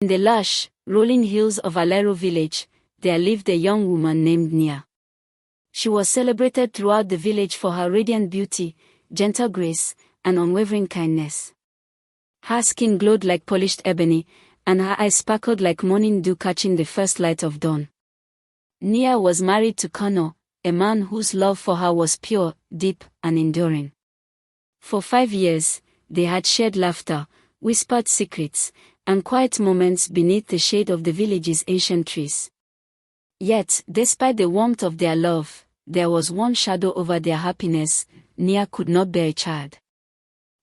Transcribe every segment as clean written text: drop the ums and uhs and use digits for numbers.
In the lush, rolling hills of Alero Village, there lived a young woman named Naya. She was celebrated throughout the village for her radiant beauty, gentle grace, and unwavering kindness. Her skin glowed like polished ebony, and her eyes sparkled like morning dew catching the first light of dawn. Naya was married to Kano, a man whose love for her was pure, deep, and enduring. For 5 years, they had shared laughter, whispered secrets, and quiet moments beneath the shade of the village's ancient trees. Yet, despite the warmth of their love, there was one shadow over their happiness: Naya could not bear a child.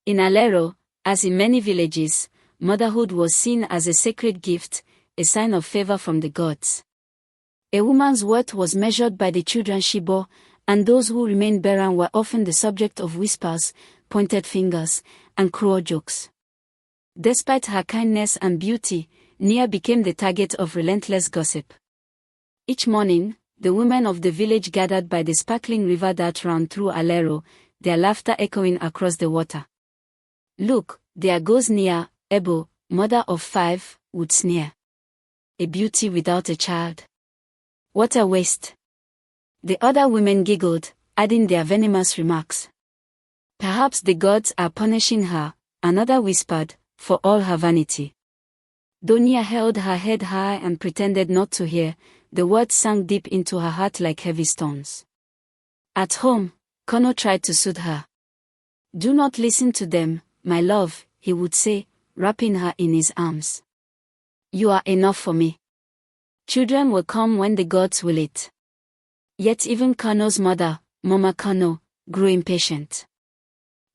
In Alero, as in many villages, motherhood was seen as a sacred gift, a sign of favor from the gods. A woman's worth was measured by the children she bore, and those who remained barren were often the subject of whispers, pointed fingers, and cruel jokes. Despite her kindness and beauty, Naya became the target of relentless gossip. Each morning, the women of the village gathered by the sparkling river that ran through Alero, their laughter echoing across the water. "Look, there goes Naya, Ebo, mother of 5, would sneer. A beauty without a child. What a waste." The other women giggled, adding their venomous remarks. "Perhaps the gods are punishing her," another whispered, "for all her vanity." Though Naya held her head high and pretended not to hear, the words sank deep into her heart like heavy stones. At home, Kono tried to soothe her. "Do not listen to them, my love," he would say, wrapping her in his arms. "You are enough for me. Children will come when the gods will it." Yet even Kono's mother, Mama Kono, grew impatient.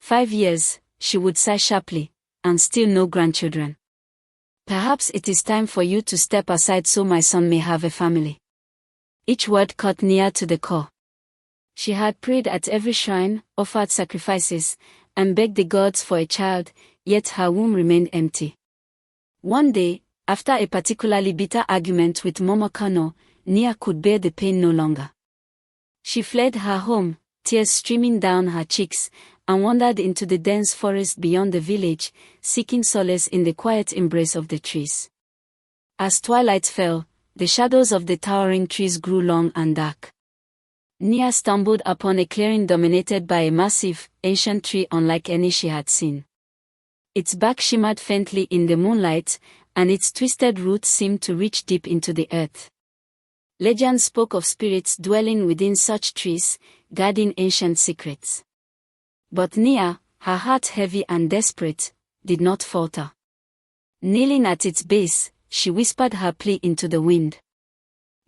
5 years, she would sigh sharply, and still no grandchildren. "Perhaps it is time for you to step aside so my son may have a family." Each word cut Naya to the core. She had prayed at every shrine, offered sacrifices, and begged the gods for a child, yet her womb remained empty. One day, after a particularly bitter argument with Mama Kono, Naya could bear the pain no longer. She fled her home, tears streaming down her cheeks, and wandered into the dense forest beyond the village, seeking solace in the quiet embrace of the trees. As twilight fell, the shadows of the towering trees grew long and dark. Naya stumbled upon a clearing dominated by a massive, ancient tree unlike any she had seen. Its bark shimmered faintly in the moonlight, and its twisted roots seemed to reach deep into the earth. Legend spoke of spirits dwelling within such trees, guarding ancient secrets. But Naya, her heart heavy and desperate, did not falter. Kneeling at its base, she whispered her plea into the wind.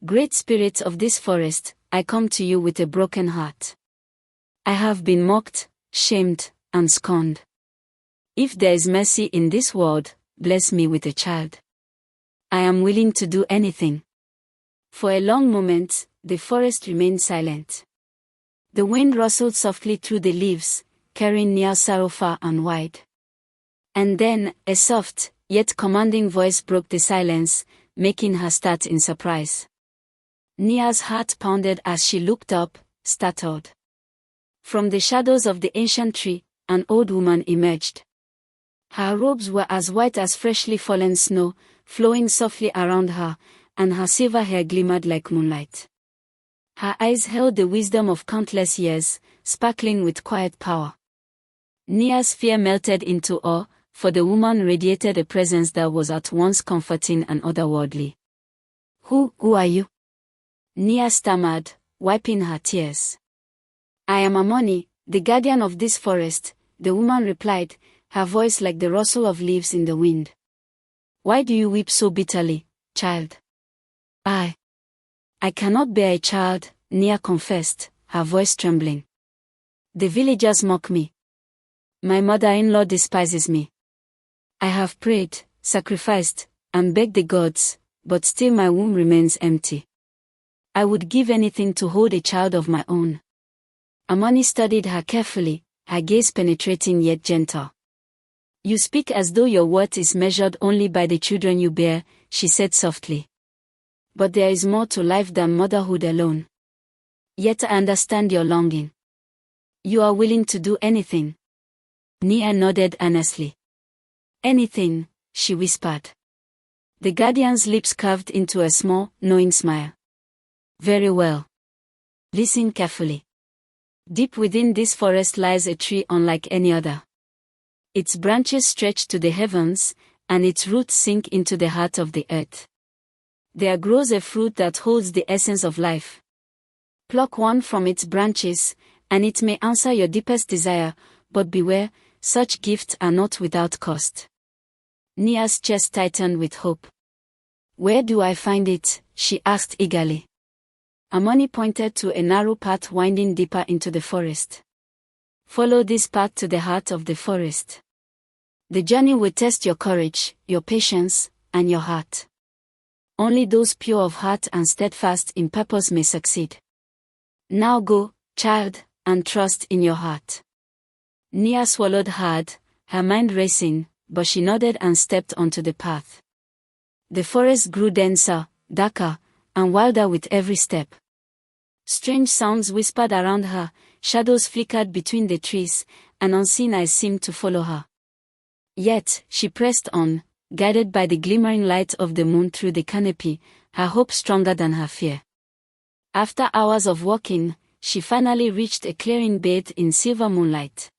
"Great Spirit of this forest, I come to you with a broken heart. I have been mocked, shamed, and scorned. If there is mercy in this world, bless me with a child. I am willing to do anything." For a long moment, the forest remained silent. The wind rustled softly through the leaves, carrying Naya's sorrow far and wide. And then, a soft, yet commanding voice broke the silence, making her start in surprise. Naya's heart pounded as she looked up, startled. From the shadows of the ancient tree, an old woman emerged. Her robes were as white as freshly fallen snow, flowing softly around her, and her silver hair glimmered like moonlight. Her eyes held the wisdom of countless years, sparkling with quiet power. Naya's fear melted into awe, for the woman radiated a presence that was at once comforting and otherworldly. Who are you?" Naya stammered, wiping her tears. "I am Amoni, the guardian of this forest," the woman replied, her voice like the rustle of leaves in the wind. "Why do you weep so bitterly, child?" I cannot bear a child," Naya confessed, her voice trembling. "The villagers mock me. My mother-in-law despises me. I have prayed, sacrificed, and begged the gods, but still my womb remains empty. I would give anything to hold a child of my own." Amoni studied her carefully, her gaze penetrating yet gentle. "You speak as though your worth is measured only by the children you bear," she said softly. "But there is more to life than motherhood alone. Yet I understand your longing. You are willing to do anything." Naya nodded earnestly. "Anything," she whispered. The guardian's lips curved into a small, knowing smile. Very well. Listen carefully. Deep within this forest lies a tree unlike any other. Its branches stretch to the heavens, and its roots sink into the heart of the earth. There grows a fruit that holds the essence of life. Pluck one from its branches, and it may answer your deepest desire, but beware, such gifts are not without cost. Naya's chest tightened with hope. Where do I find it? She asked eagerly. Amoni pointed to a narrow path winding deeper into the forest. Follow this path to the heart of the forest. The journey will test your courage, your patience, and your heart. Only those pure of heart and steadfast in purpose may succeed. Now go, child, and trust in your heart. Naya swallowed hard, her mind racing, but she nodded and stepped onto the path. The forest grew denser, darker, and wilder with every step. Strange sounds whispered around her, shadows flickered between the trees, and unseen eyes seemed to follow her. Yet, she pressed on, guided by the glimmering light of the moon through the canopy, her hope stronger than her fear. After hours of walking, she finally reached a clearing bathed in silver moonlight.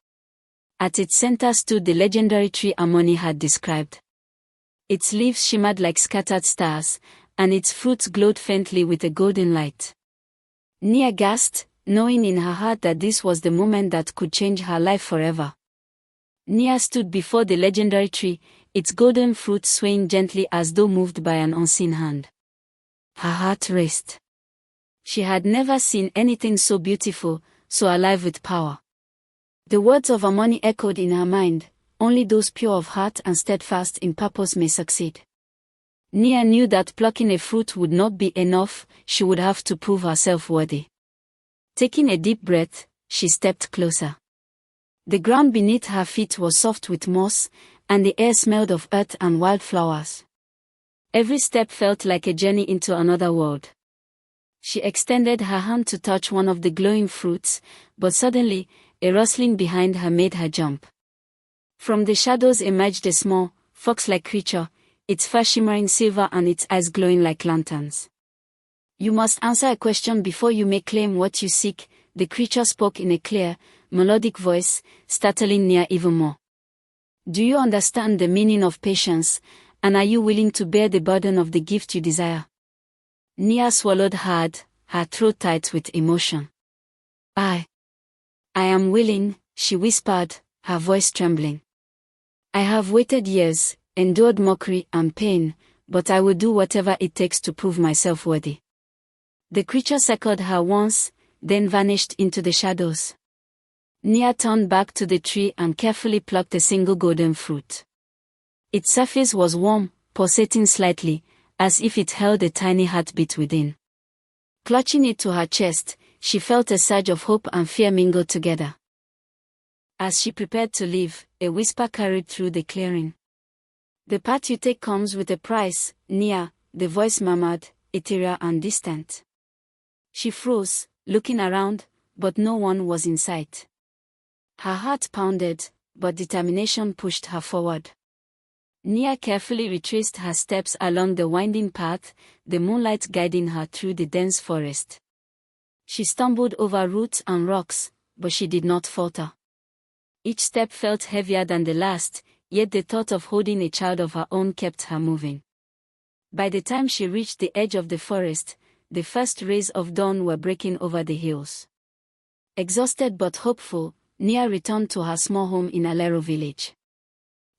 At its center stood the legendary tree Amoni had described. Its leaves shimmered like scattered stars, and its fruits glowed faintly with a golden light. Naya gasped, knowing in her heart that this was the moment that could change her life forever. Naya stood before the legendary tree, its golden fruit swaying gently as though moved by an unseen hand. Her heart raced. She had never seen anything so beautiful, so alive with power. The words of Amoni echoed in her mind, only those pure of heart and steadfast in purpose may succeed. Naya knew that plucking a fruit would not be enough, she would have to prove herself worthy. Taking a deep breath, she stepped closer. The ground beneath her feet was soft with moss, and the air smelled of earth and wildflowers. Every step felt like a journey into another world. She extended her hand to touch one of the glowing fruits, but suddenly, a rustling behind her made her jump. From the shadows emerged a small, fox-like creature, its fur shimmering silver and its eyes glowing like lanterns. You must answer a question before you may claim what you seek, the creature spoke in a clear, melodic voice, startling Naya even more. Do you understand the meaning of patience, and are you willing to bear the burden of the gift you desire? Naya swallowed hard, her throat tight with emotion. I am willing, she whispered, her voice trembling. I have waited years, endured mockery and pain, but I will do whatever it takes to prove myself worthy. The creature circled her once, then vanished into the shadows. Naya turned back to the tree and carefully plucked a single golden fruit. Its surface was warm, pulsating slightly, as if it held a tiny heartbeat within. Clutching it to her chest, she felt a surge of hope and fear mingled together. As she prepared to leave, a whisper carried through the clearing. The path you take comes with a price, Naya, the voice murmured, ethereal and distant. She froze, looking around, but no one was in sight. Her heart pounded, but determination pushed her forward. Naya carefully retraced her steps along the winding path, the moonlight guiding her through the dense forest. She stumbled over roots and rocks, but she did not falter. Each step felt heavier than the last, yet the thought of holding a child of her own kept her moving. By the time she reached the edge of the forest, the first rays of dawn were breaking over the hills. Exhausted but hopeful, Naya returned to her small home in Alero Village.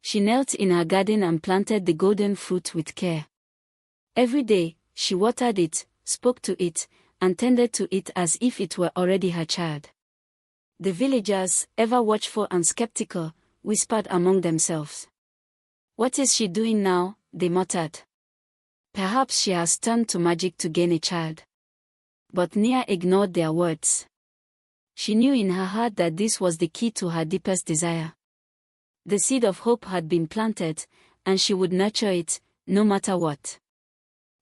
She knelt in her garden and planted the golden fruit with care. Every day, she watered it, spoke to it, and tended to it as if it were already her child. The villagers, ever watchful and skeptical, whispered among themselves. What is she doing now? They muttered. Perhaps she has turned to magic to gain a child. But Naya ignored their words. She knew in her heart that this was the key to her deepest desire. The seed of hope had been planted, and she would nurture it, no matter what.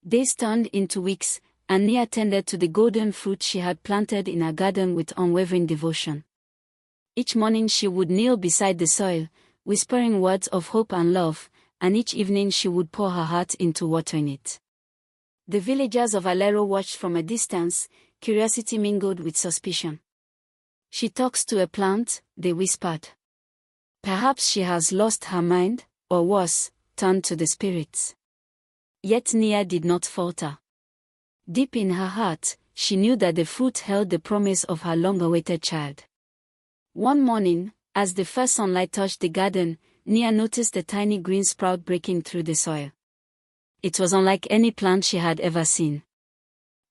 Days turned into weeks, and Naya tended to the golden fruit she had planted in her garden with unwavering devotion. Each morning she would kneel beside the soil, whispering words of hope and love, and each evening she would pour her heart into watering it. The villagers of Alero watched from a distance, curiosity mingled with suspicion. "She talks to a plant," they whispered. "Perhaps she has lost her mind, or worse, turned to the spirits." Yet Naya did not falter. Deep in her heart, she knew that the fruit held the promise of her long-awaited child. One morning, as the first sunlight touched the garden, Naya noticed a tiny green sprout breaking through the soil. It was unlike any plant she had ever seen.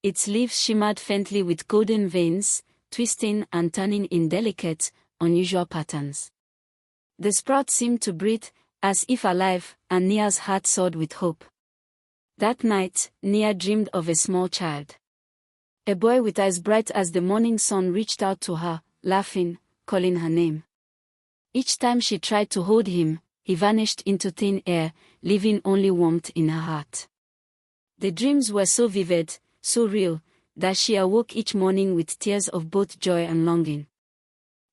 Its leaves shimmered faintly with golden veins, twisting and turning in delicate, unusual patterns. The sprout seemed to breathe, as if alive, and Naya's heart soared with hope. That night, Naya dreamed of a small child. A boy with eyes bright as the morning sun reached out to her, laughing, calling her name. Each time she tried to hold him, he vanished into thin air, leaving only warmth in her heart. The dreams were so vivid, so real, that she awoke each morning with tears of both joy and longing.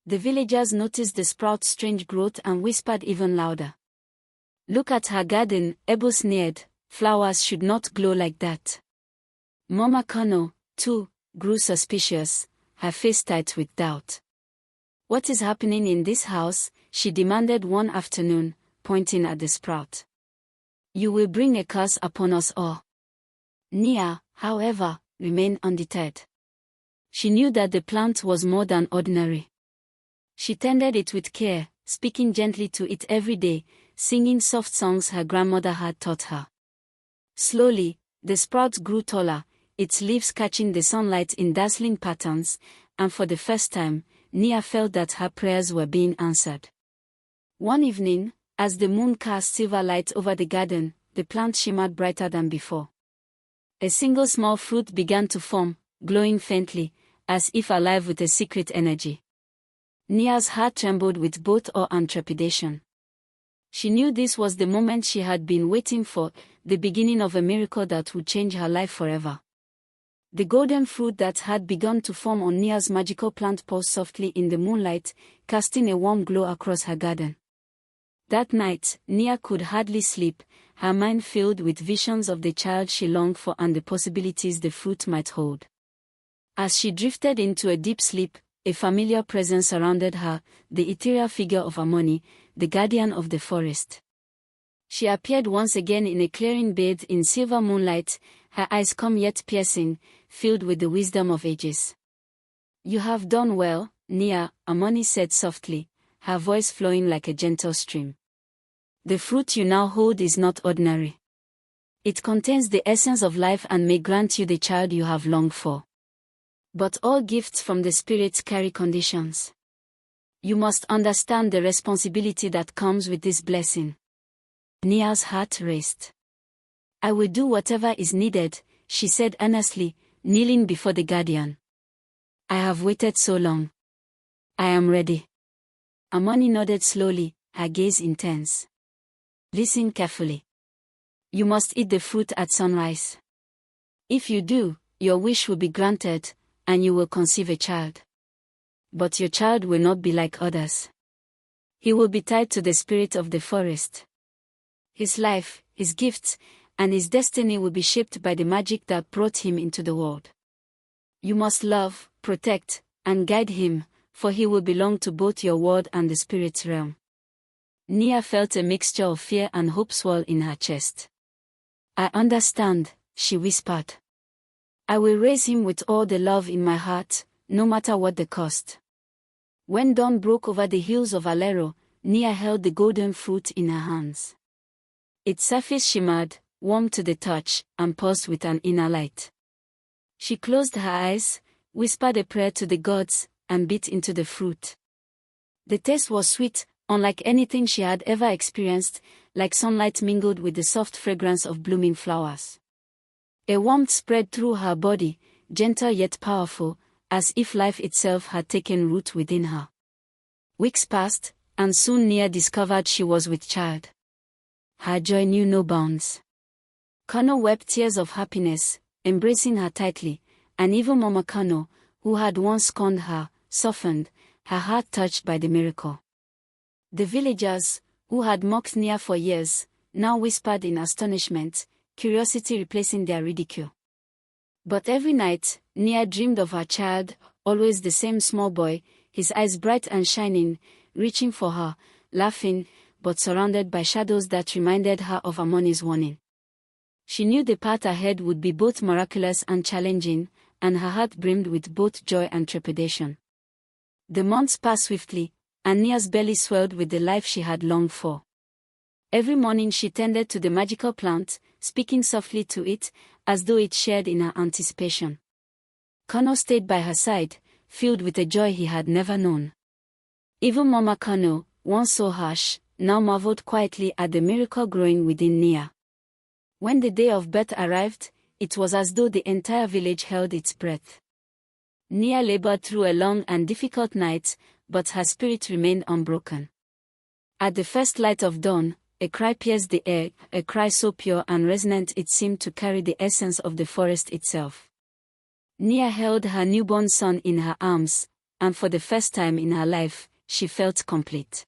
The villagers noticed the sprout's strange growth and whispered even louder. "Look at her garden," Ebo sneered. "Flowers should not glow like that." Mama Kano, too, grew suspicious, her face tight with doubt. "What is happening in this house?" she demanded one afternoon, pointing at the sprout. "You will bring a curse upon us all." Naya, however, remained undeterred. She knew that the plant was more than ordinary. She tended it with care, speaking gently to it every day, singing soft songs her grandmother had taught her. Slowly, the sprout grew taller, its leaves catching the sunlight in dazzling patterns, and for the first time, Naya felt that her prayers were being answered. One evening, as the moon cast silver light over the garden, the plant shimmered brighter than before. A single small fruit began to form, glowing faintly, as if alive with a secret energy. Naya's heart trembled with both awe and trepidation. She knew this was the moment she had been waiting for, the beginning of a miracle that would change her life forever. The golden fruit that had begun to form on Naya's magical plant paused softly in the moonlight, casting a warm glow across her garden. That night, Naya could hardly sleep, her mind filled with visions of the child she longed for and the possibilities the fruit might hold. As she drifted into a deep sleep, a familiar presence surrounded her, the ethereal figure of Harmony, the guardian of the forest. She appeared once again in a clearing bathed in silver moonlight, her eyes calm yet piercing, filled with the wisdom of ages. "You have done well, Naya," Harmony said softly, her voice flowing like a gentle stream. "The fruit you now hold is not ordinary. It contains the essence of life and may grant you the child you have longed for. But all gifts from the spirits carry conditions. You must understand the responsibility that comes with this blessing." Naya's heart raced. "I will do whatever is needed," she said earnestly, kneeling before the guardian. "I have waited so long. I am ready." Harmony nodded slowly, her gaze intense. "Listen carefully. You must eat the fruit at sunrise. If you do, your wish will be granted, and you will conceive a child. But your child will not be like others. He will be tied to the spirit of the forest. His life, his gifts, and his destiny will be shaped by the magic that brought him into the world. You must love, protect, and guide him, for he will belong to both your world and the spirit's realm." Naya felt a mixture of fear and hope swell in her chest. "I understand," she whispered. "I will raise him with all the love in my heart, no matter what the cost." When dawn broke over the hills of Alero, Naya held the golden fruit in her hands. Its surface shimmered, warm to the touch, and pulsed with an inner light. She closed her eyes, whispered a prayer to the gods, and bit into the fruit. The taste was sweet, unlike anything she had ever experienced, like sunlight mingled with the soft fragrance of blooming flowers. A warmth spread through her body, gentle yet powerful, as if life itself had taken root within her. Weeks passed, and soon Naya discovered she was with child. Her joy knew no bounds. Kano wept tears of happiness, embracing her tightly, and even Mama Kano, who had once scorned her, softened, her heart touched by the miracle. The villagers, who had mocked Naya for years, now whispered in astonishment, curiosity replacing their ridicule. But every night, Naya dreamed of her child, always the same small boy, his eyes bright and shining, reaching for her, laughing, but surrounded by shadows that reminded her of Amoni's warning. She knew the path ahead would be both miraculous and challenging, and her heart brimmed with both joy and trepidation. The months passed swiftly, and Naya's belly swelled with the life she had longed for. Every morning she tended to the magical plant, speaking softly to it, as though it shared in her anticipation. Kano stayed by her side, filled with a joy he had never known. Even Mama Kano, once so harsh, now marveled quietly at the miracle growing within Naya. When the day of birth arrived, it was as though the entire village held its breath. Naya labored through a long and difficult night, but her spirit remained unbroken. At the first light of dawn, a cry pierced the air, a cry so pure and resonant it seemed to carry the essence of the forest itself. Naya held her newborn son in her arms, and for the first time in her life, she felt complete.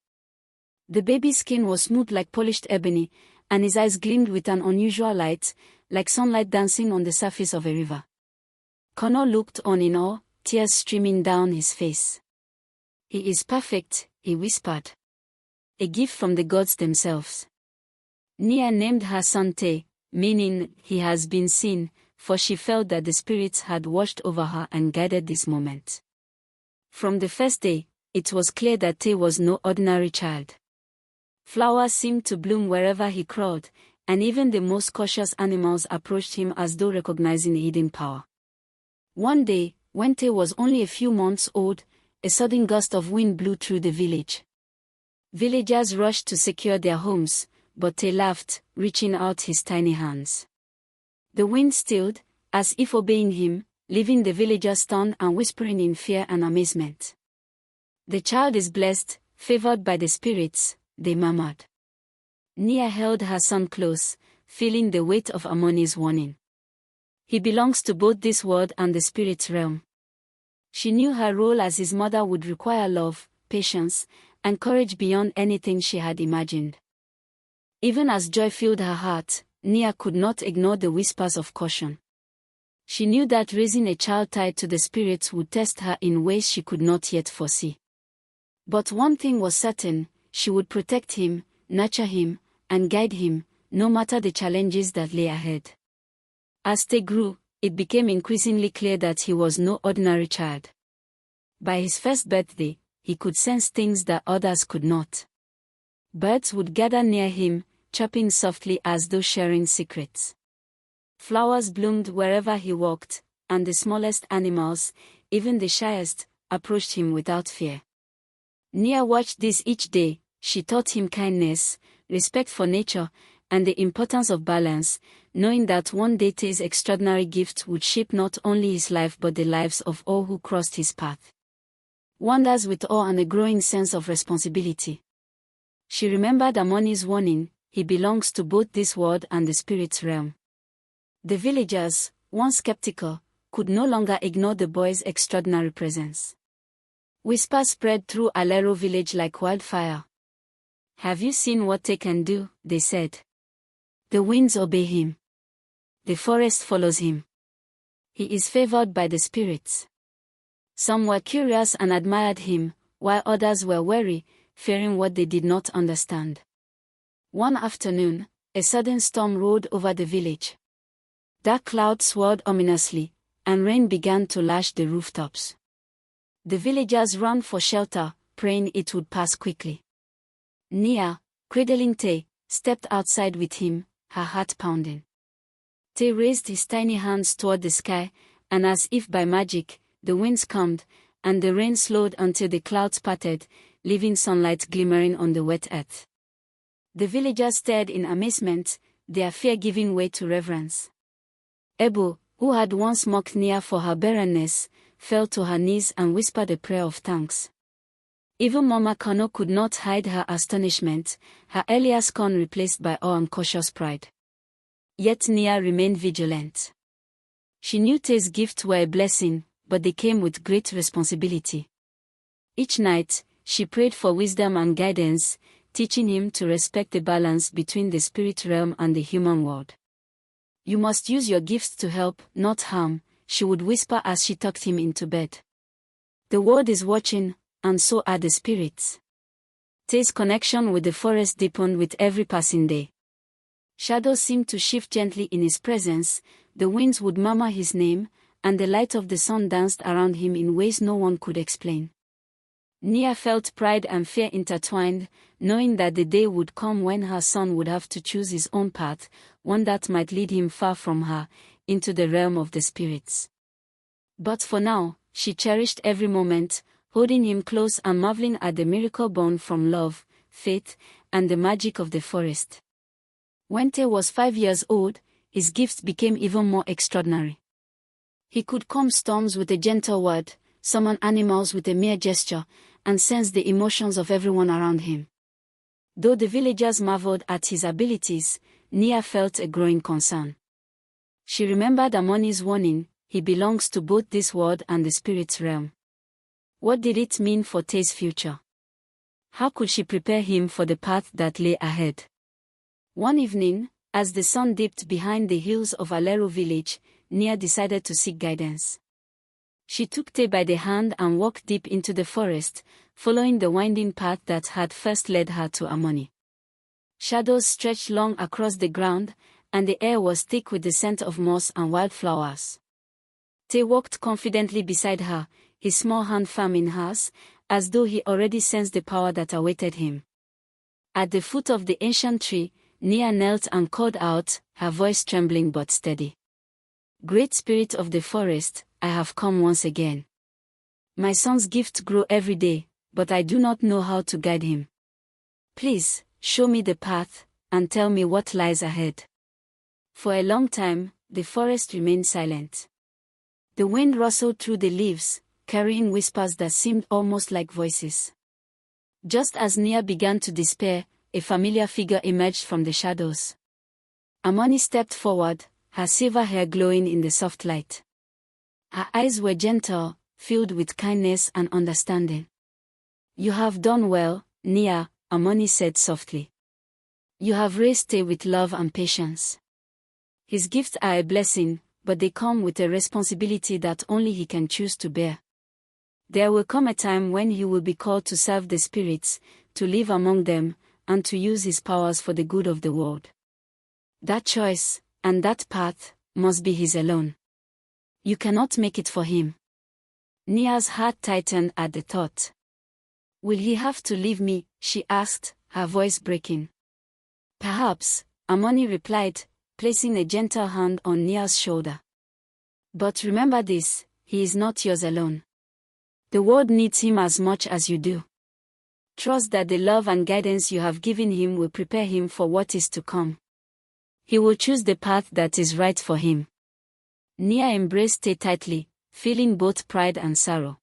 The baby's skin was smooth like polished ebony, and his eyes gleamed with an unusual light, like sunlight dancing on the surface of a river. Kano looked on in awe, tears streaming down his face. "He is perfect," he whispered. "A gift from the gods themselves." Naya named her son Te, meaning, "he has been seen," for she felt that the spirits had watched over her and guided this moment. From the first day, it was clear that Te was no ordinary child. Flowers seemed to bloom wherever he crawled, and even the most cautious animals approached him as though recognizing a hidden power. One day, when Te was only a few months old, a sudden gust of wind blew through the village. Villagers rushed to secure their homes, but Te laughed, reaching out his tiny hands. The wind stilled, as if obeying him, leaving the villagers stunned and whispering in fear and amazement. "The child is blessed, favored by the spirits," they murmured. Naya held her son close, feeling the weight of Amoni's warning. "He belongs to both this world and the spirit realm." She knew her role as his mother would require love, patience, and courage beyond anything she had imagined. Even as joy filled her heart, Naya could not ignore the whispers of caution. She knew that raising a child tied to the spirits would test her in ways she could not yet foresee. But one thing was certain: she would protect him, nurture him, and guide him, no matter the challenges that lay ahead. As they grew, it became increasingly clear that he was no ordinary child. By his first birthday, he could sense things that others could not. Birds would gather near him, chirping softly as though sharing secrets. Flowers bloomed wherever he walked, and the smallest animals, even the shyest, approached him without fear. Naya watched this each day. She taught him kindness, respect for nature, and the importance of balance, knowing that one day Te's extraordinary gift would shape not only his life but the lives of all who crossed his path. Wonders with awe and a growing sense of responsibility. She remembered Amoni's warning: "He belongs to both this world and the spirit's realm." The villagers, once skeptical, could no longer ignore the boy's extraordinary presence. Whispers spread through Alero Village like wildfire. "Have you seen what Te can do?" they said. "The winds obey him. The forest follows him. He is favored by the spirits." Some were curious and admired him, while others were wary, fearing what they did not understand. One afternoon, a sudden storm rolled over the village. Dark clouds swirled ominously, and rain began to lash the rooftops. The villagers ran for shelter, praying it would pass quickly. Naya, cradling Te, stepped outside with him, her heart pounding. Te raised his tiny hands toward the sky, and as if by magic, the winds calmed, and the rain slowed until the clouds parted, leaving sunlight glimmering on the wet earth. The villagers stared in amazement, their fear giving way to reverence. Ebo, who had once mocked Naya for her barrenness, fell to her knees and whispered a prayer of thanks. Even Mama Kano could not hide her astonishment, her earlier scorn replaced by awe and cautious pride. Yet Naya remained vigilant. She knew Te's gifts were a blessing, but they came with great responsibility. Each night, she prayed for wisdom and guidance, teaching him to respect the balance between the spirit realm and the human world. "You must use your gifts to help, not harm," she would whisper as she tucked him into bed. "The world is watching, and so are the spirits." Tay's connection with the forest deepened with every passing day. Shadows seemed to shift gently in his presence, the winds would murmur his name, and the light of the sun danced around him in ways no one could explain. Naya felt pride and fear intertwined, knowing that the day would come when her son would have to choose his own path, one that might lead him far from her, into the realm of the spirits. But for now, she cherished every moment, holding him close and marveling at the miracle born from love, faith, and the magic of the forest. When Tay was 5 years old, his gifts became even more extraordinary. He could calm storms with a gentle word, summon animals with a mere gesture, and sense the emotions of everyone around him. Though the villagers marveled at his abilities, Naya felt a growing concern. She remembered Amoni's warning, "He belongs to both this world and the spirit's realm." What did it mean for Tay's future? How could she prepare him for the path that lay ahead? One evening, as the sun dipped behind the hills of Alero Village, Naya decided to seek guidance. She took Tay by the hand and walked deep into the forest, following the winding path that had first led her to Amoni. Shadows stretched long across the ground, and the air was thick with the scent of moss and wildflowers. Tay walked confidently beside her, his small hand firm in hers, as though he already sensed the power that awaited him. At the foot of the ancient tree, Naya knelt and called out, her voice trembling but steady. "Great Spirit of the forest, I have come once again. My son's gifts grow every day, but I do not know how to guide him. Please, show me the path, and tell me what lies ahead." For a long time, the forest remained silent. The wind rustled through the leaves, carrying whispers that seemed almost like voices. Just as Naya began to despair, a familiar figure emerged from the shadows. Amoni stepped forward, her silver hair glowing in the soft light. Her eyes were gentle, filled with kindness and understanding. "You have done well, Naya," Amoni said softly. "You have raised Tay with love and patience. His gifts are a blessing, but they come with a responsibility that only he can choose to bear. There will come a time when he will be called to serve the spirits, to live among them, and to use his powers for the good of the world. That choice, and that path, must be his alone. You cannot make it for him." Naya's heart tightened at the thought. "Will he have to leave me?" she asked, her voice breaking. "Perhaps," Amoni replied, placing a gentle hand on Naya's shoulder. "But remember this, he is not yours alone. The world needs him as much as you do. Trust that the love and guidance you have given him will prepare him for what is to come. He will choose the path that is right for him." Naya embraced Tay tightly, feeling both pride and sorrow.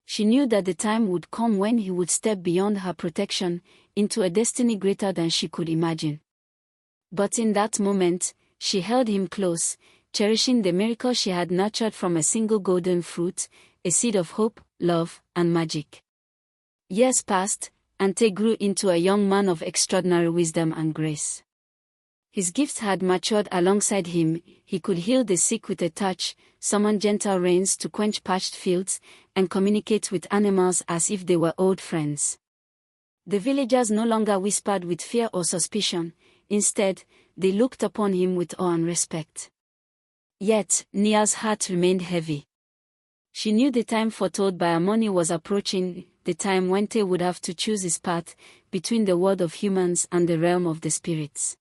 She knew that the time would come when he would step beyond her protection, into a destiny greater than she could imagine. But in that moment, she held him close, cherishing the miracle she had nurtured from a single golden fruit, a seed of hope, love, and magic. Years passed, and Tay grew into a young man of extraordinary wisdom and grace. His gifts had matured alongside him. He could heal the sick with a touch, summon gentle rains to quench parched fields, and communicate with animals as if they were old friends. The villagers no longer whispered with fear or suspicion. Instead, they looked upon him with awe and respect. Yet, Naya's heart remained heavy. She knew the time foretold by Amoni was approaching, the time when Tay would have to choose his path between the world of humans and the realm of the spirits.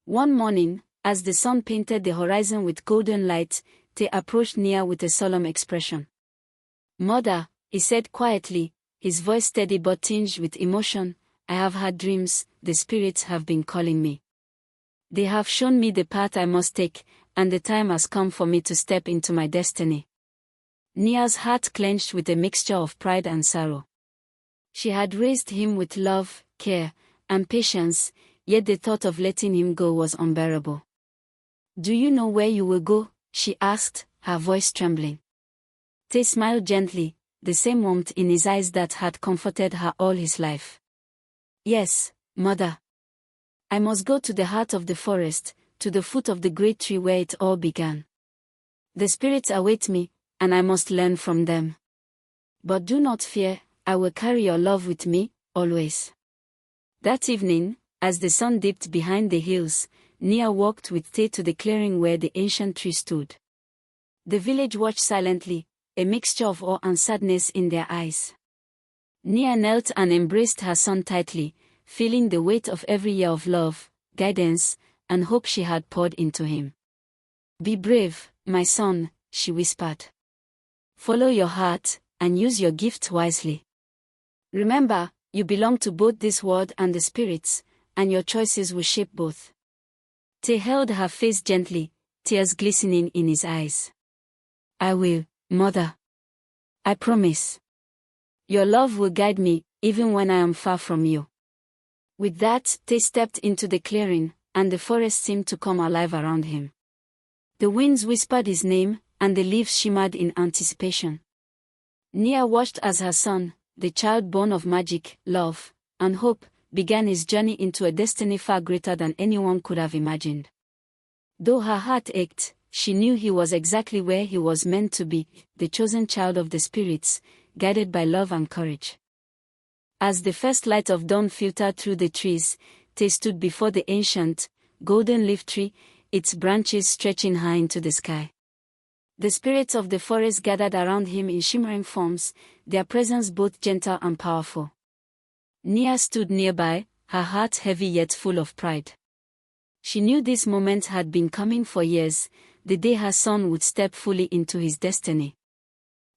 One morning, as the sun painted the horizon with golden light, Tay approached Naya with a solemn expression. "Mother," he said quietly, his voice steady but tinged with emotion, "I have had dreams. The spirits have been calling me. They have shown me the path I must take, and the time has come for me to step into my destiny." Naya's heart clenched with a mixture of pride and sorrow. She had raised him with love, care, and patience, yet the thought of letting him go was unbearable. "Do you know where you will go?" she asked, her voice trembling. Tay smiled gently, the same warmth in his eyes that had comforted her all his life. Yes, mother. I must go to the heart of the forest, to the foot of the great tree where it all began. The spirits await me, and I must learn from them. But do not fear, I will carry your love with me, always. That evening, as the sun dipped behind the hills, Naya walked with Tay to the clearing where the ancient tree stood. The village watched silently, a mixture of awe and sadness in their eyes. Naya knelt and embraced her son tightly, feeling the weight of every year of love, guidance, and hope she had poured into him. Be brave, my son, she whispered. Follow your heart, and use your gifts wisely. Remember, you belong to both this world and the spirits, and your choices will shape both. Tay held her face gently, tears glistening in his eyes. I will, mother. I promise. Your love will guide me, even when I am far from you. With that, Tay stepped into the clearing, and the forest seemed to come alive around him. The winds whispered his name, and the leaves shimmered in anticipation. Naya watched as her son, the child born of magic, love, and hope, began his journey into a destiny far greater than anyone could have imagined. Though her heart ached, she knew he was exactly where he was meant to be, the chosen child of the spirits, guided by love and courage. As the first light of dawn filtered through the trees, Tay stood before the ancient, golden-leaf tree, its branches stretching high into the sky. The spirits of the forest gathered around him in shimmering forms, their presence both gentle and powerful. Naya stood nearby, her heart heavy yet full of pride. She knew this moment had been coming for years, the day her son would step fully into his destiny.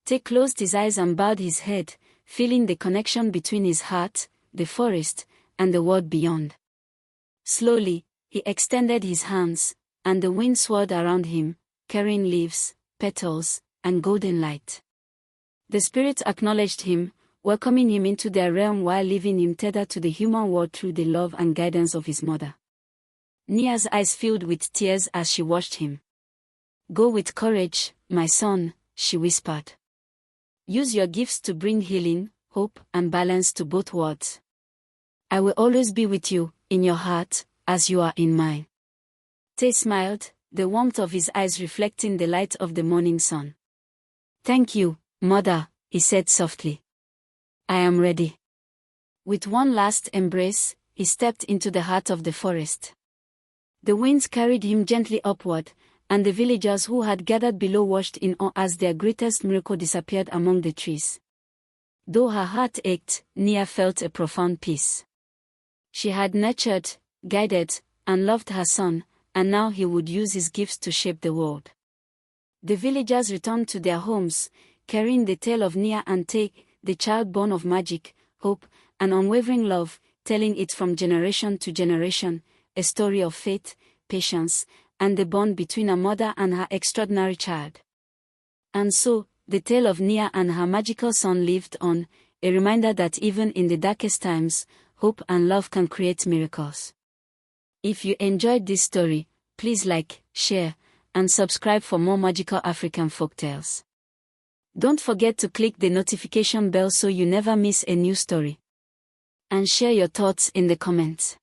Tay closed his eyes and bowed his head, feeling the connection between his heart, the forest, and the world beyond. Slowly, he extended his hands, and the wind swirled around him, carrying leaves, petals, and golden light. The spirits acknowledged him, welcoming him into their realm while leaving him tethered to the human world through the love and guidance of his mother. Naya's eyes filled with tears as she watched him. Go with courage, my son, she whispered. Use your gifts to bring healing, hope, and balance to both worlds. I will always be with you, in your heart, as you are in mine. Tay smiled, the warmth of his eyes reflecting the light of the morning sun. Thank you, mother, he said softly. I am ready. With one last embrace, he stepped into the heart of the forest. The winds carried him gently upward, and the villagers who had gathered below watched in awe as their greatest miracle disappeared among the trees. Though her heart ached, Naya felt a profound peace. She had nurtured, guided, and loved her son, and now he would use his gifts to shape the world. The villagers returned to their homes, carrying the tale of Naya and Tay, the child born of magic, hope, and unwavering love, telling it from generation to generation, a story of faith, patience, and the bond between a mother and her extraordinary child. And so, the tale of Naya and her magical son lived on, a reminder that even in the darkest times, hope and love can create miracles. If you enjoyed this story, please like, share, and subscribe for more magical African folktales. Don't forget to click the notification bell so you never miss a new story. And share your thoughts in the comments.